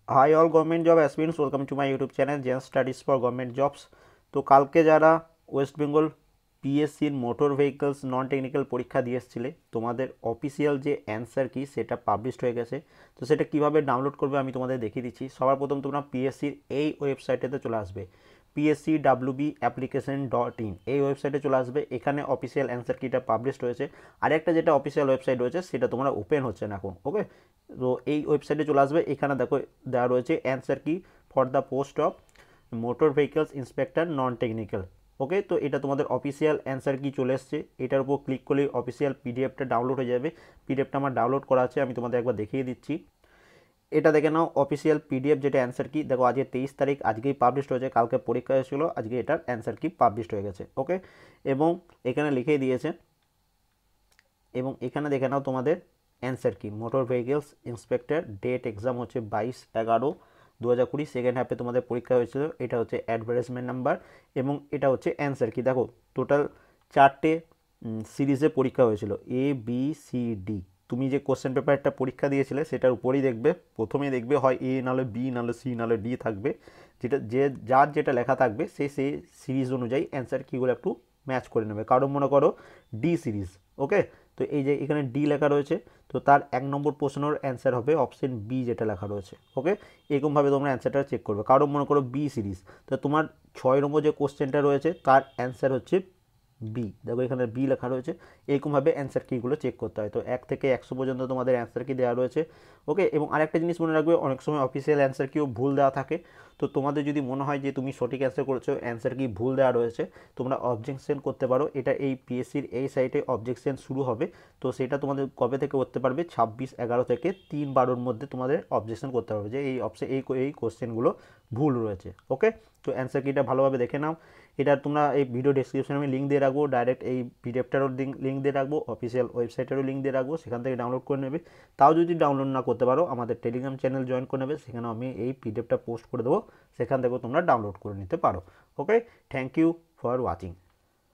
High all government job aspirants welcome to my YouTube channel Zen studies for government jobs. तो कल के যারা ওয়েস্ট বেঙ্গল পিএসসির মোটর ভেহিকলস নন টেকনিক্যাল পরীক্ষা দিয়ে এসেছিলে তোমাদের অফিসিয়াল যে অ্যান্সার কি সেটা পাবলিশড হয়ে গেছে। তো সেটা কীভাবে ডাউনলোড করবে আমি তোমাদের দেখিয়ে দিচ্ছি। সবার প্রথম তোমরা পিএসসির এই ওয়েবসাইটেতে চলে আসবে, pscwbapplication.in এই ওয়েবসাইটে চলে আসবে। এখানে অফিসিয়াল অ্যান্সার কিটা পাবলিশড হয়েছে। আরেকটা যেটা অফিসিয়াল ওয়েবসাইট রয়েছে সেটা তোমরা ওপেন হচ্ছে না এখন, ওকে। তো এই ওয়েবসাইটে চলে আসবে, এখানে দেখো দেওয়া রয়েছে answer key for the post of motor vehicles inspector non technical, okay. তো এটা তোমাদের অফিসিয়াল অ্যান্সার কি চলে এসছে, এটার উপর ক্লিক করলেই অফিসিয়াল পিডিএফটা ডাউনলোড হয়ে যাবে। পিডিএফটা আমার ডাউনলোড করা আছে, আমি তোমাদের একবার দেখিয়ে দিচ্ছি। এটা দেখে নাও অফিসিয়াল পিডিএফ যেটা অ্যান্সার কি। দেখো আজকে 23 তারিখ, আজকেই পাবলিশড হয়েছে, কালকে পরীক্ষা হয়েছিল, আজকে এটার অ্যান্সার কি পাবলিশড হয়ে গেছে, ওকে। এবং এখানে লিখেই দিয়েছে, এবং এখানে দেখে নাও তোমাদের অ্যান্সার কি motor vehicles inspector date exam হচ্ছে 22/11/2020 সেকেন্ড হাফে তোমাদের পরীক্ষা হয়েছিল। এটা হচ্ছে অ্যাডভার্টাইজমেন্ট নাম্বার এবং এটা হচ্ছে অ্যান্সার কি। দেখো টোটাল 4টে সিরিজে পরীক্ষা হয়েছিল, ABCD। তুমি যে কোশ্চেন পেপারটা পরীক্ষা দিয়েছিলে সেটার উপরেই দেখবে, প্রথমেই দেখবে হয় A নাহলে B নাহলে C নাহলে D থাকবে। যার যেটা লেখা থাকবে সেই সিরিজ অনুযায়ী অ্যান্সার কিগুলো একটু ম্যাচ করে নেবে। কারণ মনে করো ডি সিরিজ, ওকে। তো এই যে এখানে ডি লেখা রয়েছে, তো তার 1 নম্বর প্রশ্নের অ্যান্সার হবে অপশন বি যেটা লেখা রয়েছে, ওকে। এরকমভাবে তোমরা অ্যান্সারটা চেক করবে। কারণ মনে করো বি সিরিজ, তো তোমার 6 নম্বর যে কোশ্চেনটা রয়েছে তার অ্যান্সার হচ্ছে বি, দেখো এখানে বি লেখা রয়েছে। এরকমভাবে অ্যান্সার কিগুলো চেক করতে হয়। তো 1 থেকে 100 পর্যন্ত তোমাদের অ্যান্সার কি দেওয়া রয়েছে, ওকে। এবং আরেকটা জিনিস মনে রাখবে, অনেক সময় অফিসিয়াল অ্যান্সার কিও ভুল দেওয়া থাকে। তো তোমাদের যদি মনে হয় যে তুমি সঠিক অ্যান্সার করেছো, অ্যান্সার কি ভুল দেওয়া রয়েছে, তোমরা অবজেকশন করতে পারো। এটা এই পিএসসির এই সাইটে অবজেকশন শুরু হবে। তো সেটা তোমাদের কবে থেকে করতে পারবে, 26/11 থেকে 3/12-র মধ্যে তোমাদের অবজেকশন করতে পারবে যে এই কোশ্চেনগুলো ভুল রয়েছে, ওকে। তো অ্যান্সার কিটা ভালোভাবে দেখে নাও। এটা তোমরা এই ভিডিও ডেসক্রিপশনে আমি লিঙ্ক দিয়ে রাখবো, ডাইরেক্ট এই পিডিএফটারও লিঙ্ক দিয়ে রাখবো, অফিসিয়াল ওয়েবসাইটেরও লিঙ্ক দিয়ে রাখবো, সেখান থেকে ডাউনলোড করে নেবে। তাও যদি ডাউনলোড না করতে পারো আমাদের টেলিগ্রাম চ্যানেল জয়েন করে নেবে, সেখানেও আমি এই পিডিএফটা পোস্ট করে দেবো, সেখান থেকেও তোমরা ডাউনলোড করে নিতে পারো, okay. Thank you for watching.